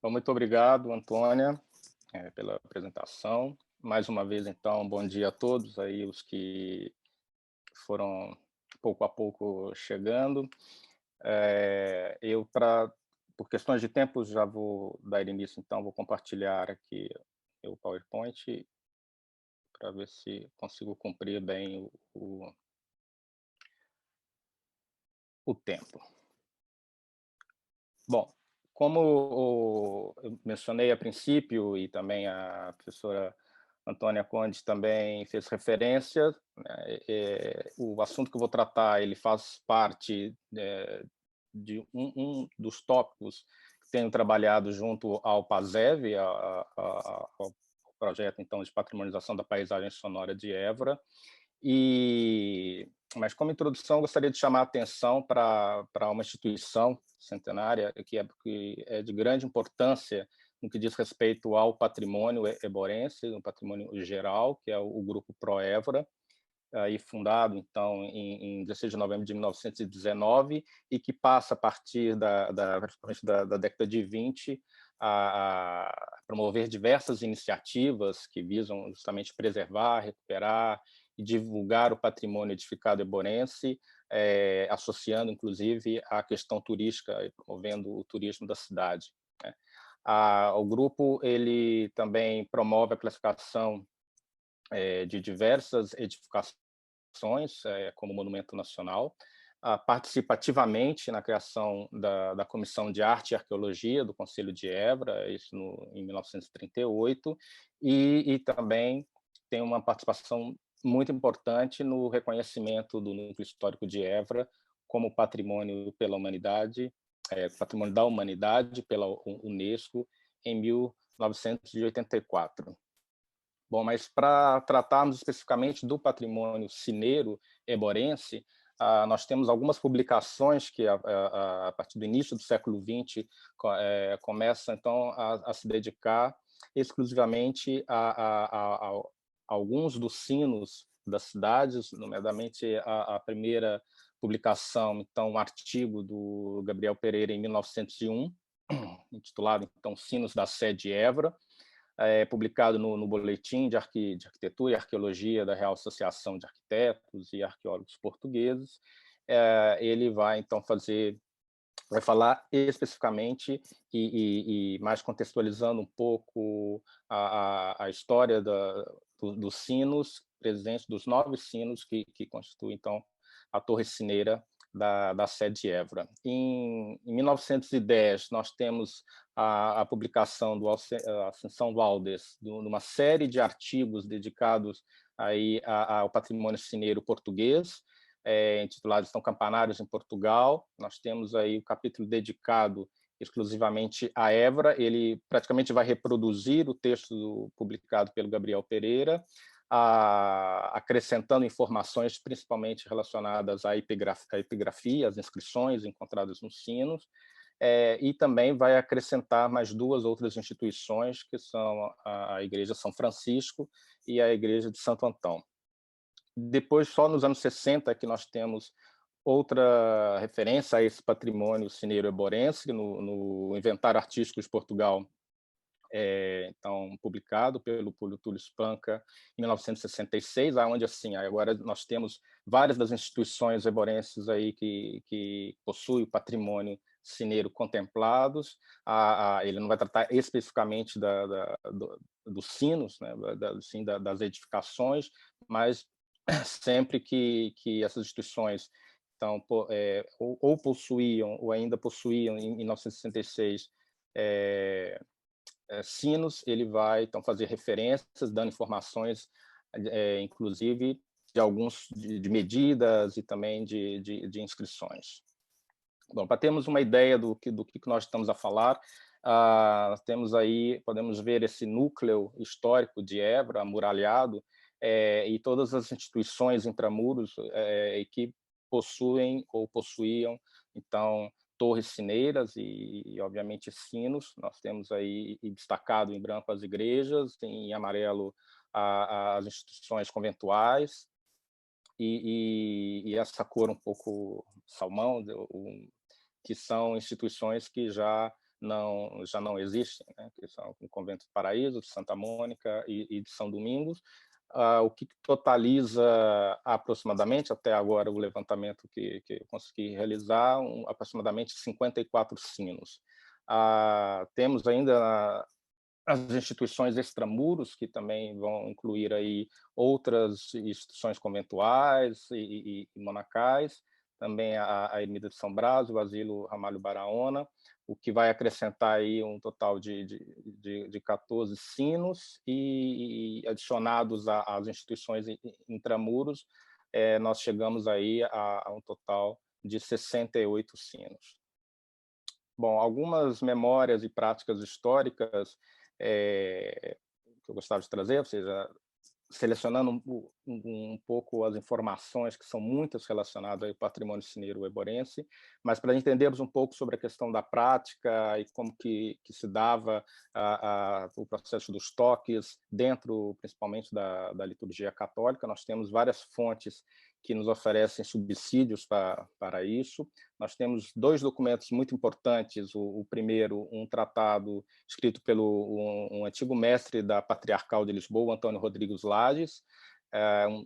Bom, muito obrigado, Antônia, pela apresentação. Mais uma vez, então, bom dia a todos aí, os que foram pouco a pouco chegando. Por questões de tempo, já vou dar início, então, vou compartilhar aqui o PowerPoint para ver se consigo cumprir bem o tempo. Bom, como eu mencionei a princípio, e também a professora Antônia Conde também fez referência, né, o assunto que eu vou tratar, ele faz parte de um dos tópicos que tenho trabalhado junto ao PASEV, ao projeto então de patrimonização da paisagem sonora de Évora, mas como introdução, gostaria de chamar a atenção para uma instituição centenária que é de grande importância no que diz respeito ao patrimônio eborense, no patrimônio geral, que é o Grupo Proévora, aí fundado então em 16 de novembro de 1919 e que passa a partir da década de 20 a promover diversas iniciativas que visam justamente preservar, recuperar e divulgar o patrimônio edificado eborense, associando inclusive a questão turística e promovendo o turismo da cidade, né? O grupo ele também promove a classificação de diversas edificações como monumento nacional, participa ativamente na criação da Comissão de Arte e Arqueologia do Conselho de Évora, isso em 1938, e também tem uma participação muito importante no reconhecimento do núcleo histórico de Évora como patrimônio pela humanidade, patrimônio da humanidade pela Unesco em 1984. Bom, mas para tratarmos especificamente do patrimônio cineiro eborense, nós temos algumas publicações que, a partir do início do século XX, começam, então, a se dedicar exclusivamente a alguns dos sinos das cidades, nomeadamente a primeira publicação, então, um artigo do Gabriel Pereira, em 1901, intitulado, então, Sinos da Sé de Évora, publicado no Boletim de Arquitetura e Arqueologia da Real Associação de Arquitetos e Arqueólogos Portugueses. Ele vai, então, vai falar especificamente e mais contextualizando um pouco a história dos sinos presentes, dos 9 sinos que constituem, então, a Torre Sineira da Sé de Évora. Em 1910, nós temos a publicação do Ascensão Valdes, de uma série de artigos dedicados aí ao patrimônio cineiro português, intitulados então, Campanários em Portugal. Nós temos aí o capítulo dedicado exclusivamente a Évora. Ele praticamente vai reproduzir o texto publicado pelo Gabriel Pereira, acrescentando informações principalmente relacionadas à epigrafia, às inscrições encontradas nos sinos, e também vai acrescentar mais 2 outras instituições, que são a Igreja São Francisco e a Igreja de Santo Antão. Depois, só nos anos 60, que nós temos outra referência a esse patrimônio cineiro eborense, no Inventário Artístico de Portugal, então publicado pelo Púlio Túlio Spanca em 1966, onde assim agora nós temos várias das instituições eborenses aí que possuem o patrimônio cineiro contemplados. Ele não vai tratar especificamente dos sinos, né, das edificações, mas sempre que essas instituições então, ou possuíam ou ainda possuíam em 1966 sinos, ele vai então fazer referências, dando informações, inclusive de alguns de medidas e também de inscrições. Bom, para termos uma ideia do que nós estamos a falar, temos aí, podemos ver esse núcleo histórico de Évora, amuralhado, e todas as instituições intramuros que possuem ou possuíam, então, torres sineiras e obviamente, sinos. Nós temos aí, destacado em branco, as igrejas, em amarelo, as instituições conventuais, e essa cor um pouco salmão, que são instituições que já já não existem, né, que são o Convento do Paraíso, de Santa Mônica e de São Domingos, o que totaliza aproximadamente, até agora o levantamento que eu consegui realizar, aproximadamente 54 sinos. Temos ainda as instituições extramuros, que também vão incluir aí outras instituições conventuais e monacais, também a Ermida de São Brás, o Asilo Ramalho Baraona, o que vai acrescentar aí um total de 14 sinos, e adicionados às instituições intramuros, nós chegamos aí a um total de 68 sinos. Bom, algumas memórias e práticas históricas que eu gostava de trazer, ou seja, selecionando um pouco as informações, que são muitas relacionadas ao patrimônio cineiro eborense, mas para entendermos um pouco sobre a questão da prática e como que se dava o processo dos toques dentro, principalmente, da liturgia católica. Nós temos várias fontes que nos oferecem subsídios para isso. Nós temos dois documentos muito importantes. O primeiro, um tratado escrito pelo um antigo mestre da Patriarcal de Lisboa, Antônio Rodrigues Lages,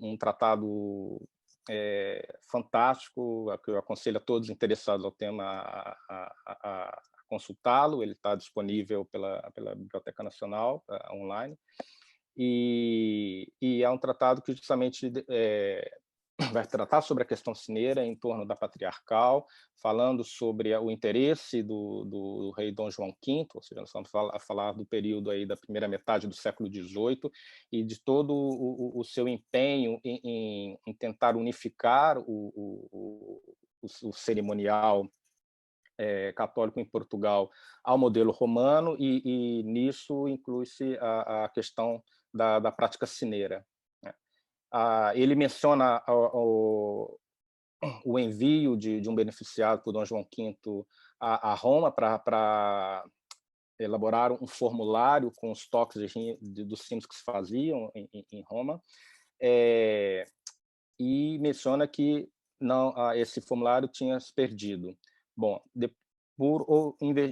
um tratado fantástico, que eu aconselho a todos interessados ao tema a consultá-lo. Ele está disponível pela Biblioteca Nacional online, e é um tratado que justamente vai tratar sobre a questão cineira em torno da patriarcal, falando sobre o interesse do rei Dom João V, ou seja, nós estamos a falar do período aí da primeira metade do século XVIII, e de todo o seu empenho em tentar unificar o cerimonial católico em Portugal ao modelo romano, e nisso inclui-se a questão da prática cineira. Ele menciona o envio de um beneficiado por Dom João V a Roma para elaborar um formulário com os toques dos sinos que se faziam em Roma, e menciona que esse formulário tinha se perdido. Bom,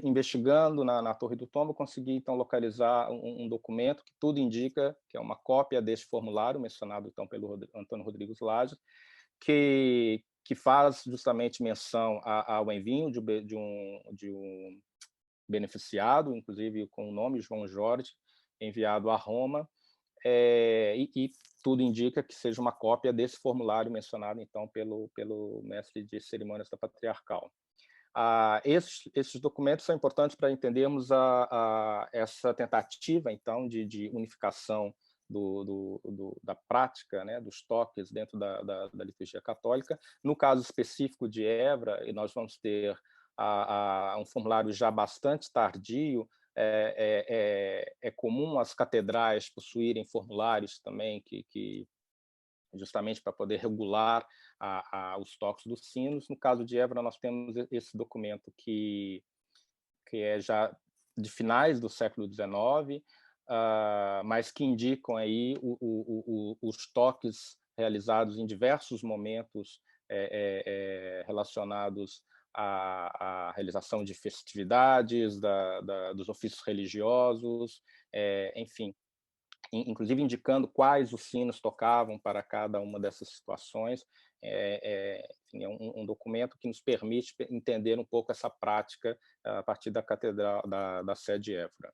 investigando na Torre do Tombo, consegui então localizar um documento que tudo indica que é uma cópia desse formulário mencionado então pelo Antônio Rodrigues Lages, que faz justamente menção ao envio de um beneficiado, inclusive com o nome João Jorge, enviado a Roma, e tudo indica que seja uma cópia desse formulário mencionado então pelo mestre de cerimônias da Patriarcal. Esses documentos são importantes para entendermos essa tentativa então de unificação da prática, né, dos toques dentro da liturgia católica. No caso específico de Évora, e nós vamos ter um formulário já bastante tardio. É comum as catedrais possuírem formulários também que justamente para poder regular os toques dos sinos. No caso de Évora, nós temos esse documento que é já de finais do século XIX, mas que indicam aí os toques realizados em diversos momentos relacionados à realização de festividades, dos ofícios religiosos, enfim, inclusive indicando quais os sinos tocavam para cada uma dessas situações. Enfim, é um documento que nos permite entender um pouco essa prática a partir da catedral da sede de Évora.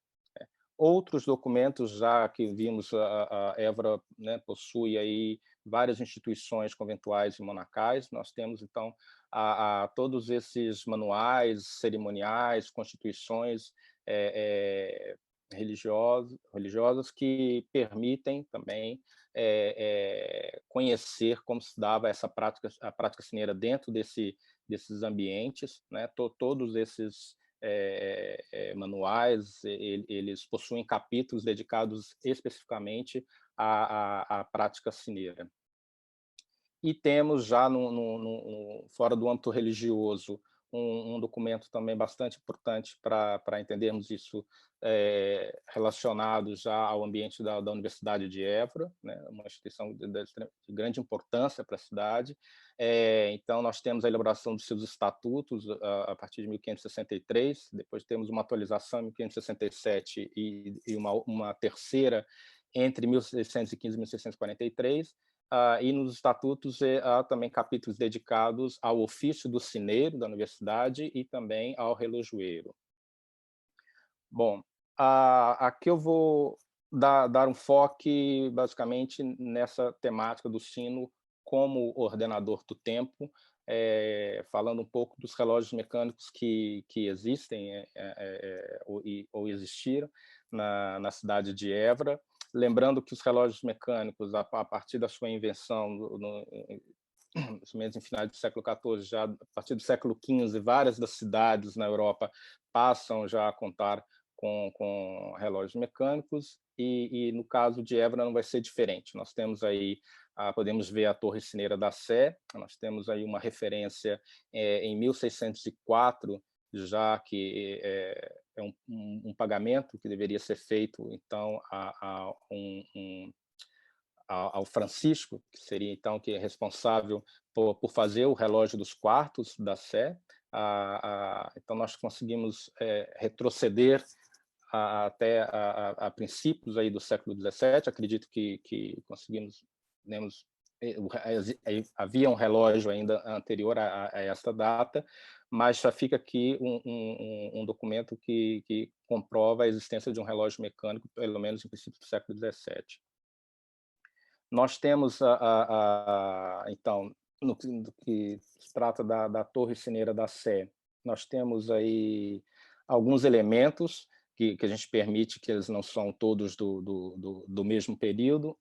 Outros documentos, já que vimos, a Évora, né, possui aí várias instituições conventuais e monacais. Nós temos então todos esses manuais cerimoniais, constituições religiosas que permitem também conhecer como se dava a prática cineira dentro desses ambientes, né? Todos esses manuais, eles possuem capítulos dedicados especificamente à prática cineira. E temos já fora do âmbito religioso um documento também bastante importante para entendermos isso, relacionado já ao ambiente da Universidade de Évora, né, uma instituição de grande importância para a cidade. Então, nós temos a elaboração dos seus estatutos a partir de 1563, depois temos uma atualização em 1567 e uma terceira entre 1615 e 1643, e nos estatutos há também capítulos dedicados ao ofício do sineiro da universidade e também ao relojoeiro. Bom, aqui eu vou dar um foco basicamente nessa temática do sino como ordenador do tempo, falando um pouco dos relógios mecânicos que existem ou existiram na cidade de Évora. Lembrando que os relógios mecânicos, a partir da sua invenção, mais ou menos em finais do século XIV, já a partir do século XV, várias das cidades na Europa passam já a contar com relógios mecânicos, e no caso de Évora não vai ser diferente. Nós temos aí, podemos ver a Torre Sineira da Sé, nós temos aí uma referência em 1604, já que é um pagamento que deveria ser feito, então, ao Francisco, que seria, então, que é responsável por fazer o relógio dos quartos da Sé. Então, nós conseguimos retroceder até a princípios aí do século XVII. Acredito que conseguimos, havia um relógio ainda anterior a esta data, mas já fica aqui um documento que comprova a existência de um relógio mecânico, pelo menos em princípio do século XVII. Nós temos, então, no que se trata da Torre Sineira da Sé, nós temos aí alguns elementos que a gente permite que eles não são todos do mesmo período,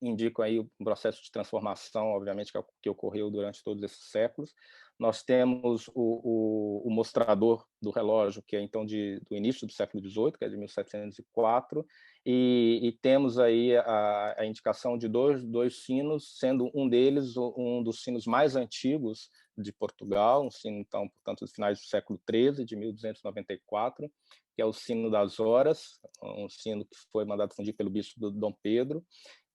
indicam aí o processo de transformação, obviamente, que ocorreu durante todos esses séculos. Nós temos o mostrador do relógio, que é então do início do século XVIII, que é de 1704, e temos aí a indicação de dois sinos, sendo um deles um dos sinos mais antigos de Portugal, um sino, então, portanto, dos finais do século XIII, de 1294, que é o sino das horas, um sino que foi mandado fundir pelo bispo do Dom Pedro,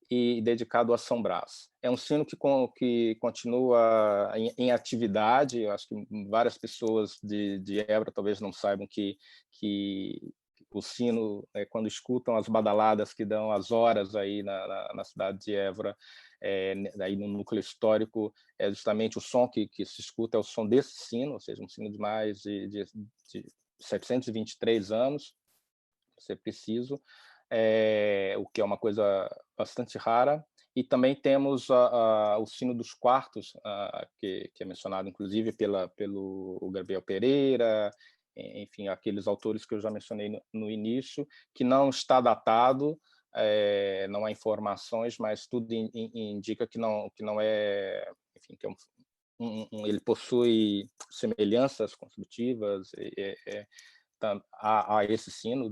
e dedicado a São Brás. É um sino que continua em atividade. Eu acho que várias pessoas de Évora talvez não saibam que o sino, quando escutam as badaladas que dão as horas aí na cidade de Évora, aí no núcleo histórico, é justamente o som que se escuta, é o som desse sino, ou seja, um sino de mais de 723 anos, se é preciso, o que é uma coisa bastante rara. E também temos o sino dos quartos, que é mencionado, inclusive, pelo Gabriel Pereira, enfim, aqueles autores que eu já mencionei no início, que não está datado, não há informações, mas tudo indica que não é, enfim, que ele possui semelhanças construtivas, a esse sino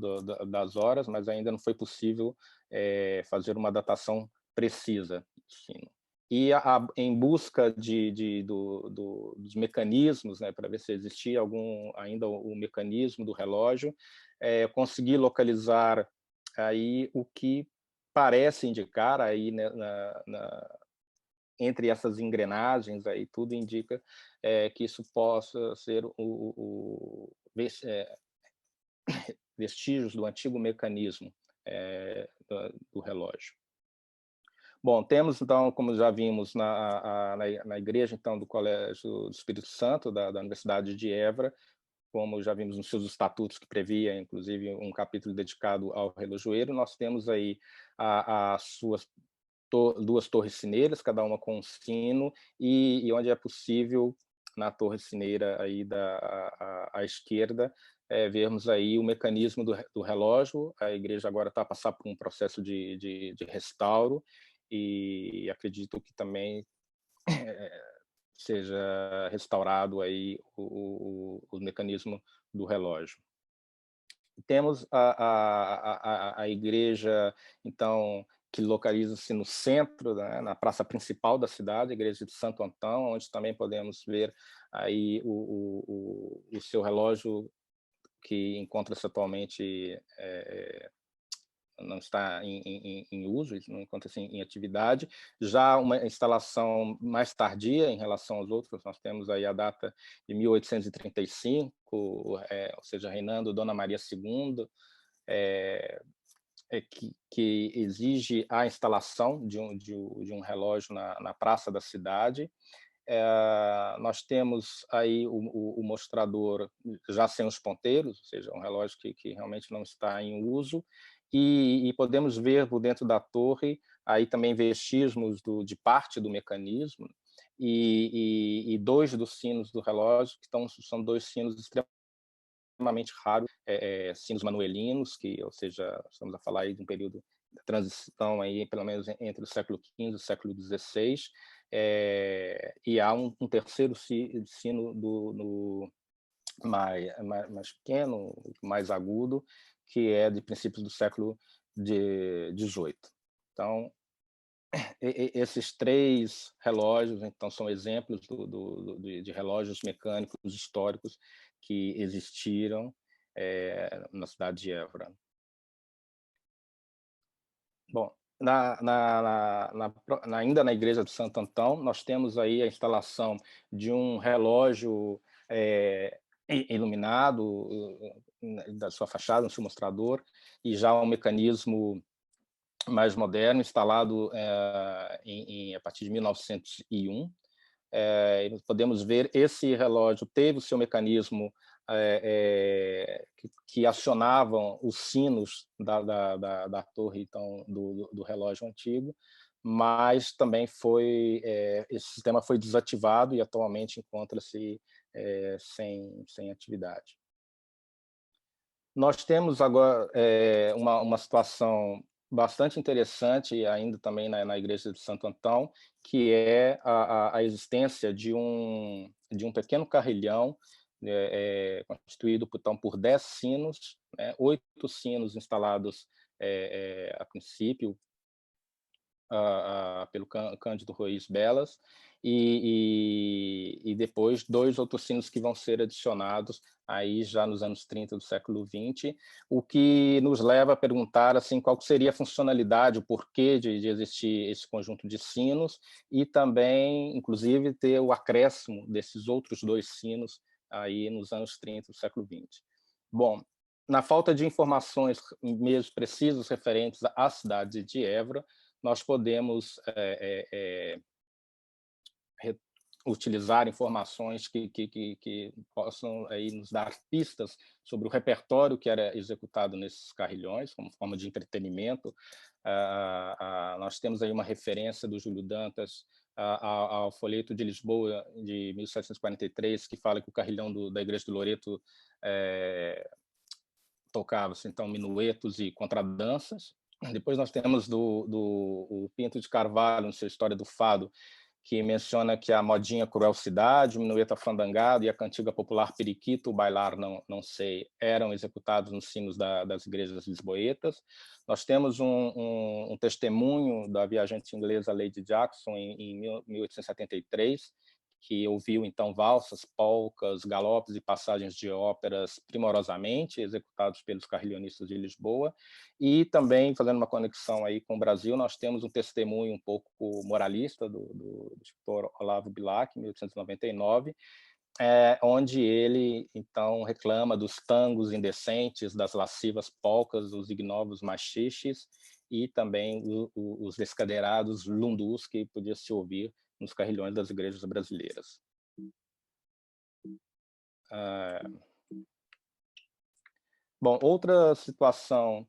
das horas, mas ainda não foi possível fazer uma datação precisa do sino. E em busca dos mecanismos, né, para ver se existia ainda o mecanismo do relógio, consegui localizar aí o que parece indicar aí, né, entre essas engrenagens aí, tudo indica que isso possa ser vestígios do antigo mecanismo do relógio. Bom, temos, então, como já vimos na igreja, então, do Colégio do Espírito Santo, da Universidade de Évora, como já vimos nos seus estatutos, que previa, inclusive, um capítulo dedicado ao relojoeiro, nós temos aí as suas duas torres sineiras, cada uma com um sino, e onde é possível, na torre sineira aí à esquerda, vermos aí o mecanismo do relógio. A igreja agora está a passar por um processo de restauro, e acredito que também seja restaurado aí o mecanismo do relógio. Temos a igreja, então, que localiza-se no centro, né, na praça principal da cidade, a igreja de Santo Antão, onde também podemos ver aí o seu relógio, que encontra-se atualmente não está em uso, não encontra-se em atividade. Já uma instalação mais tardia em relação aos outros, nós temos aí a data de 1835, ou seja, reinando Dona Maria II, que exige a instalação de um relógio na praça da cidade. Nós temos aí o mostrador já sem os ponteiros, ou seja, um relógio que realmente não está em uso, e podemos ver por dentro da torre aí também vestígios de parte do mecanismo, e dois dos sinos do relógio, são dois sinos extremamente raros, sinos manuelinos, ou seja, estamos a falar aí de um período de transição aí, pelo menos entre o século XV e o século XVI, e há um terceiro sino mais pequeno, mais agudo, que é de princípios do século XVIII. Então, esses três relógios, então, são exemplos de relógios mecânicos históricos que existiram na cidade de Évora. Bom, ainda na igreja de Santo Antão, nós temos aí a instalação de um relógio iluminado da sua fachada, no seu mostrador, e já um mecanismo mais moderno, instalado a partir de 1901. Podemos ver esse relógio teve o seu mecanismo que acionavam os sinos da torre, então, do relógio antigo, mas também esse sistema foi desativado e atualmente encontra-se sem atividade. Nós temos agora uma situação bastante interessante, ainda também na igreja de Santo Antão, que é a existência de um pequeno carrilhão constituído, então, por 10 sinos, 8 sinos instalados a princípio pelo Cândido Ruiz Belas, e depois 2 outros sinos que vão ser adicionados aí já nos anos 30 do século XX, o que nos leva a perguntar assim, qual seria a funcionalidade, o porquê de existir esse conjunto de sinos, e também, inclusive, ter o acréscimo desses outros 2 sinos aí nos anos 30 do século XX. Bom, na falta de informações mesmo precisas referentes à cidade de Évora, nós podemos utilizar informações que possam aí nos dar pistas sobre o repertório que era executado nesses carrilhões, como forma de entretenimento. Nós temos aí uma referência do Júlio Dantas ao Folheto de Lisboa, de 1743, que fala que o carrilhão da Igreja do Loreto tocava-se, então, minuetos e contradanças. Depois nós temos o Pinto de Carvalho, na sua História do Fado, que menciona que a modinha Cruel Cidade, o minueto afandangado e a cantiga popular Periquito, o bailar não sei, eram executados nos sinos das igrejas lisboetas. Nós temos um testemunho da viajante inglesa Lady Jackson em 1873, que ouviu, então, valsas, polcas, galopes e passagens de óperas primorosamente executados pelos carrilhonistas de Lisboa. E também, fazendo uma conexão aí com o Brasil, nós temos um testemunho um pouco moralista do escritor Olavo Bilac, em 1899, onde ele, então, reclama dos tangos indecentes, das lascivas polcas, dos ignovos machiches e também os descadeirados lundus que podia se ouvir nos carrilhões das igrejas brasileiras. Bom, outra situação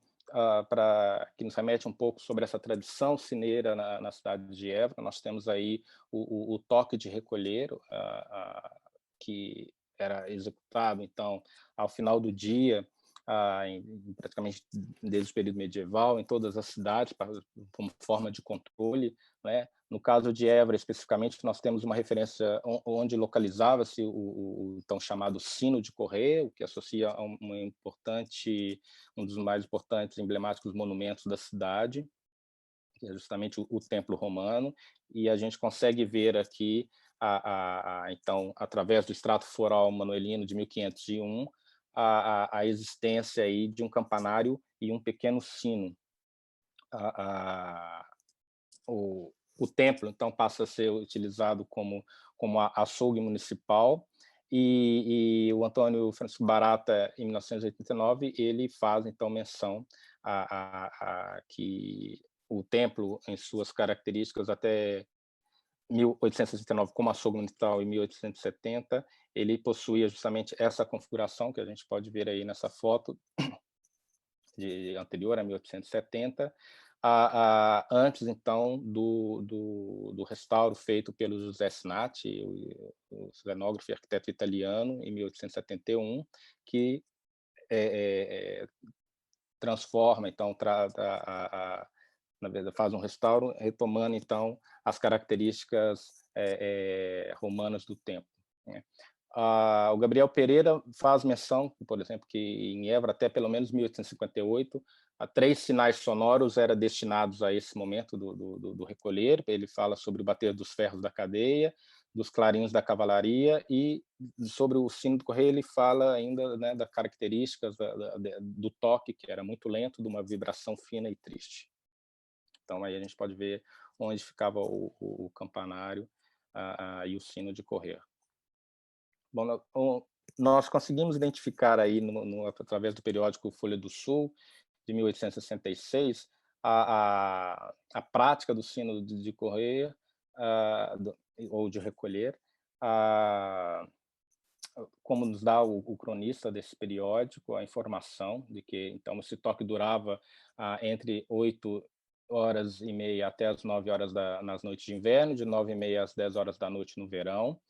que nos remete um pouco sobre essa tradição sineira na cidade de Évora, nós temos aí o toque de recolher, que era executado, então, ao final do dia, praticamente desde o período medieval, em todas as cidades, como forma de controle, né? No caso de Évora, especificamente, nós temos uma referência onde localizava-se o tão chamado Sino de Correr, o que associa a um dos mais importantes e emblemáticos monumentos da cidade, que é justamente o Templo Romano, e a gente consegue ver aqui então, através do extrato foral manuelino de 1501, a existência aí de um campanário e um pequeno sino. O templo, então, passa a ser utilizado como açougue municipal, o Antônio Francisco Barata, em 1989, ele faz, então, menção que o templo, em suas características, até 1869, como açougue municipal, em 1870, ele possuía justamente essa configuração que a gente pode ver aí nessa foto, anterior a 1870, antes, então, do restauro feito pelo José Snati, o cenógrafo e arquiteto italiano, em 1871, que transforma, então, na verdade, faz um restauro, retomando, então, as características romanas do templo, né? O Gabriel Pereira faz menção, por exemplo, que em Évora, até pelo menos 1858, 3 sinais sonoros eram destinados a esse momento do recolher. Ele fala sobre o bater dos ferros da cadeia, dos clarins da cavalaria, e sobre o sino do correio ele fala ainda, né, das características do toque, que era muito lento, de uma vibração fina e triste. Então, aí a gente pode ver onde ficava o campanário e o sino de correr. Bom, nós conseguimos identificar aí, através do periódico Folha do Sul, de 1866, a prática do sino de correr, ou de recolher, como nos dá o cronista desse periódico, a informação de que, então, esse toque durava entre 8h30 até as 9h nas noites de inverno, de 9h30 às 10h da noite no verão,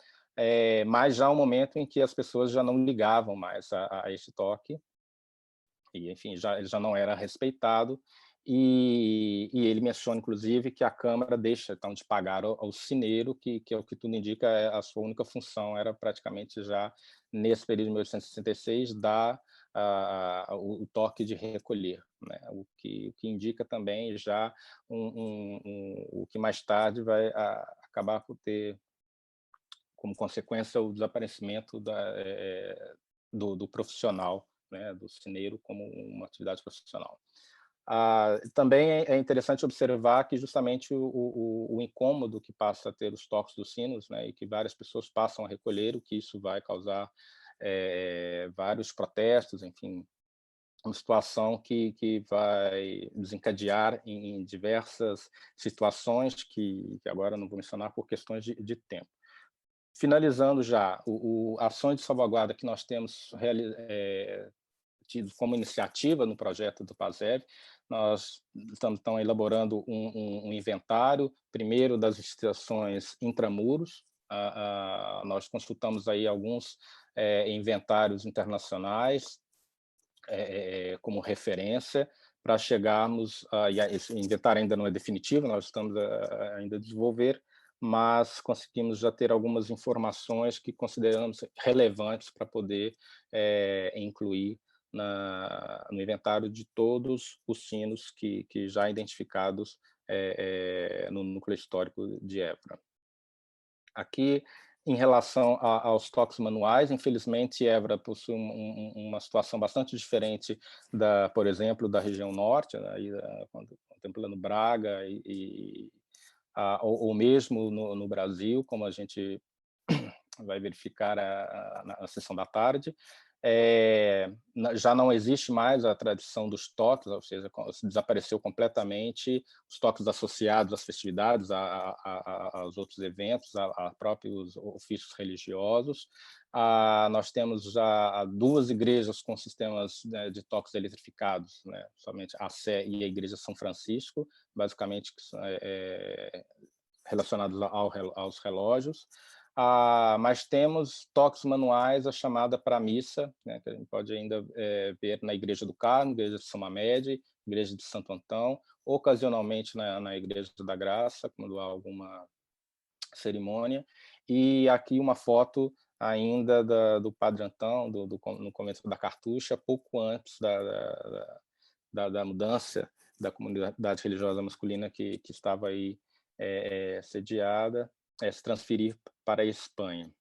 mas já um momento em que as pessoas já não ligavam mais a esse toque, e, enfim, ele já não era respeitado, e ele menciona, inclusive, que a Câmara deixa, então, de pagar ao sineiro, que é o que tudo indica, a sua única função era praticamente já, nesse período de 1866, dar o toque de recolher, né? O que indica também já o que mais tarde vai acabar por ter como consequência o desaparecimento do profissional, né, do sineiro como uma atividade profissional. Também é interessante observar que justamente o incômodo que passa a ter os toques dos sinos, né, e que várias pessoas passam a recolher, o que isso vai causar vários protestos, enfim, uma situação que vai desencadear em diversas situações que agora não vou mencionar por questões de tempo. Finalizando já, ações de salvaguarda que nós temos tido como iniciativa no projeto do PASEV, nós estamos então elaborando um inventário, primeiro das instituições intramuros. Nós consultamos aí alguns inventários internacionais como referência para chegarmos, e esse inventário ainda não é definitivo, nós estamos ainda a desenvolver, mas conseguimos já ter algumas informações que consideramos relevantes para poder incluir no inventário de todos os sinos que já identificados no núcleo histórico de Évora. Aqui, em relação aos toques manuais, infelizmente, Évora possui uma situação bastante diferente, por exemplo, da região norte, né, contemplando Braga, ou mesmo no Brasil, como a gente vai verificar na sessão da tarde. Já não existe mais a tradição dos toques, ou seja, desapareceu completamente os toques associados às festividades, aos outros eventos, a próprios ofícios religiosos. Nós temos já 2 igrejas com sistemas, né, de toques eletrificados, né, somente a Sé e a Igreja São Francisco, basicamente relacionados aos relógios. Mas temos toques manuais, a chamada para a missa, né, que a gente pode ainda ver na Igreja do Carmo, Igreja de São Mamede, Igreja de Santo Antão, ocasionalmente na Igreja da Graça, quando há alguma cerimônia. E aqui uma foto ainda do Padre Antão, no começo da Cartucha, pouco antes da mudança da comunidade religiosa masculina que estava aí sediada, se transferir para a Espanha.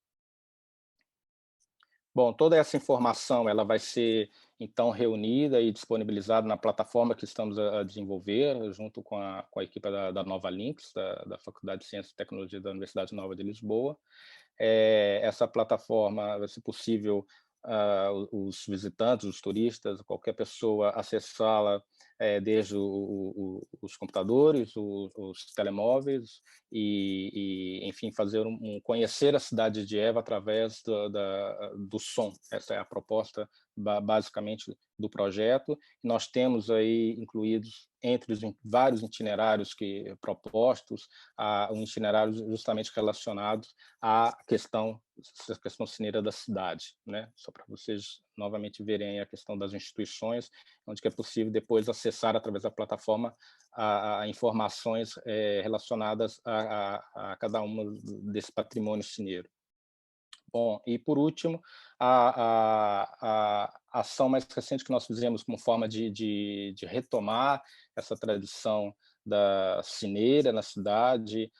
Bom, toda essa informação ela vai ser, então, reunida e disponibilizada na plataforma que estamos a desenvolver, junto com a equipe da Nova Links, da Faculdade de Ciências e Tecnologia da Universidade Nova de Lisboa. Essa plataforma vai ser possível os visitantes, os turistas, qualquer pessoa acessá-la desde os computadores, os telemóveis enfim, fazer conhecer a cidade de Eva através do som. Essa é a proposta basicamente do projeto. Nós temos aí incluídos entre os vários itinerários propostos, um itinerário justamente relacionado à questão cineira da cidade, né? Só para vocês novamente verem a questão das instituições, onde é possível depois acessar através da plataforma a informações relacionadas a cada um desse patrimônio cineiro. Bom, e por último, a ação mais recente que nós fizemos como forma de retomar essa tradição da cineira na cidade,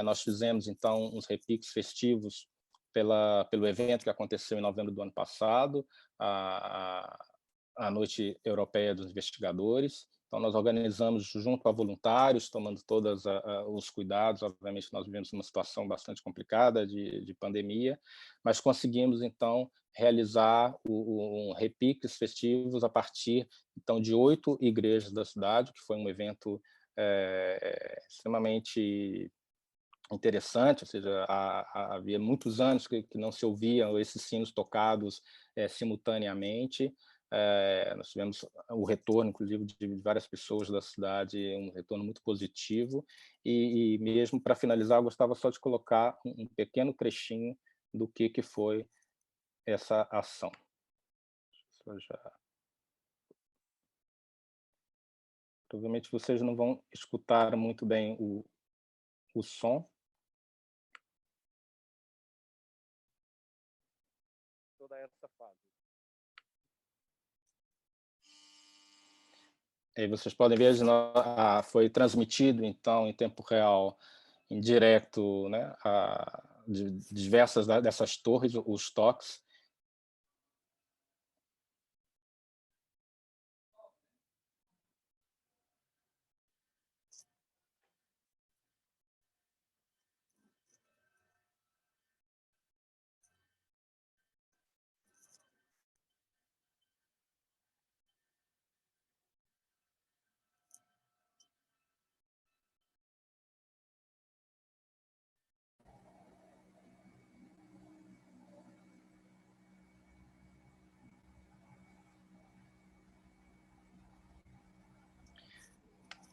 nós fizemos, então, uns repiques festivos pelo evento que aconteceu em novembro do ano passado, a Noite Europeia dos Investigadores. Então, nós organizamos junto a voluntários, tomando todos os cuidados. Obviamente, nós vivemos uma situação bastante complicada de pandemia, mas conseguimos, então, realizar repiques festivos a partir, então, de 8 igrejas da cidade, que foi um evento extremamente interessante, ou seja, havia muitos anos que não se ouviam esses sinos tocados simultaneamente. Nós tivemos o retorno, inclusive, de várias pessoas da cidade, um retorno muito positivo. E mesmo para finalizar, eu gostava só de colocar um pequeno trechinho do que foi essa ação. Provavelmente vocês não vão escutar muito bem o som. Toda essa fase. Aí vocês podem ver, foi transmitido, então, em tempo real, em direto, né, de diversas dessas torres, os toques.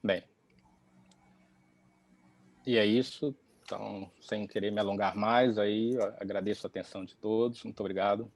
Bem, e é isso. Então, sem querer me alongar mais, aí agradeço a atenção de todos. Muito obrigado.